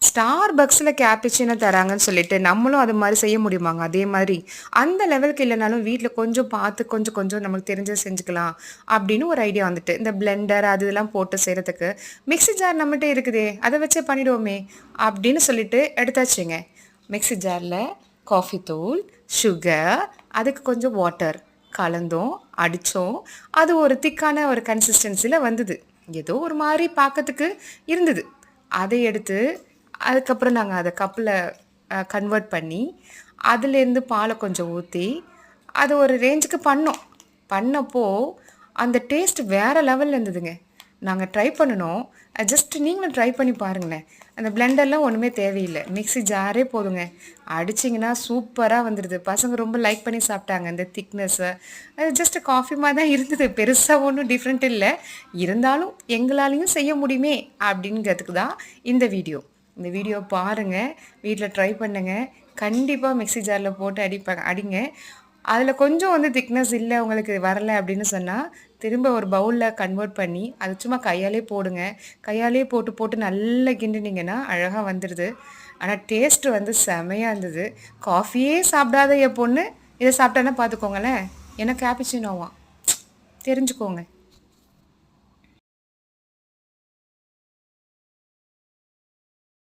Star பக்ஸில் cappuccino தராங்கன்னு சொல்லிட்டு நம்மளும் அது மாதிரி செய்ய முடியுமாங்க? அதே மாதிரி அந்த லெவலுக்கு இல்லைனாலும் வீட்டில் கொஞ்சம் பார்த்து கொஞ்சம் கொஞ்சம் நமக்கு தெரிஞ்சதை செஞ்சுக்கலாம் அப்படின்னு ஒரு ஐடியா வந்துட்டு, இந்த பிளெண்டர் அது இதெல்லாம் போட்டு செய்கிறதுக்கு மிக்ஸி ஜார் நம்மகிட்ட இருக்குதே, அதை வச்சே பண்ணிடுவோமே அப்படின்னு சொல்லிட்டு எடுத்தாச்சுங்க. மிக்ஸி ஜாரில் காஃபி தூள், சுகர், அதுக்கு கொஞ்சம் வாட்டர் கலந்தோம், அடித்தோம். அது ஒரு திக்கான ஒரு கன்சிஸ்டன்சியில் வந்தது. ஏதோ ஒரு மாதிரி பார்க்கறதுக்கு இருந்தது. அதை எடுத்து அதுக்கப்புறம் நாங்கள் அதை கப்பில் கன்வெர்ட் பண்ணி அதுலேருந்து பாலை கொஞ்சம் ஊற்றி அது ஒரு ரேஞ்சுக்கு பண்ணப்போ அந்த டேஸ்ட் வேறு லெவலில் இருந்ததுங்க. நாங்கள் ட்ரை பண்ணினோம். ஜஸ்ட் நீங்களும் ட்ரை பண்ணி பாருங்களேன். அந்த பிளெண்டர்லாம் ஒன்றுமே தேவையில்லை, மிக்ஸி ஜாரே போதுங்க. அடிச்சிங்கன்னா சூப்பராக வந்துடுது. பசங்க ரொம்ப லைக் பண்ணி சாப்பிட்டாங்க இந்த திக்னஸ்ஸை. அது ஜஸ்ட் காஃபி மாதிரி தான் இருந்தது, பெருசாக ஒன்றும் டிஃப்ரெண்ட் இல்லை. இருந்தாலும் எங்களாலையும் செய்ய முடியுமே அப்படிங்கிறதுக்கு தான் இந்த வீடியோ. இந்த வீடியோ பாருங்கள், வீட்டில் ட்ரை பண்ணுங்கள். கண்டிப்பாக மிக்ஸி ஜாரில் போட்டு அடிங்க. அதில் கொஞ்சம் வந்து திக்னஸ் இல்லை உங்களுக்கு வரலை அப்படின்னு சொன்னால் திரும்ப ஒரு பவுலில் கன்வெர்ட் பண்ணி அது சும்மா கையாலே போடுங்க. கையாலே போட்டு நல்லா கிண்டினீங்கன்னா அழகாக வந்துடுது. ஆனால் டேஸ்ட்டு வந்து செமையாக இருந்தது. காஃபியே சாப்பிடாத என் பொண்ணு இதை சாப்பிட்டானா பார்த்துக்கோங்களேன், எனக்கு கேப்புச்சினோவாம், தெரிஞ்சுக்கோங்க.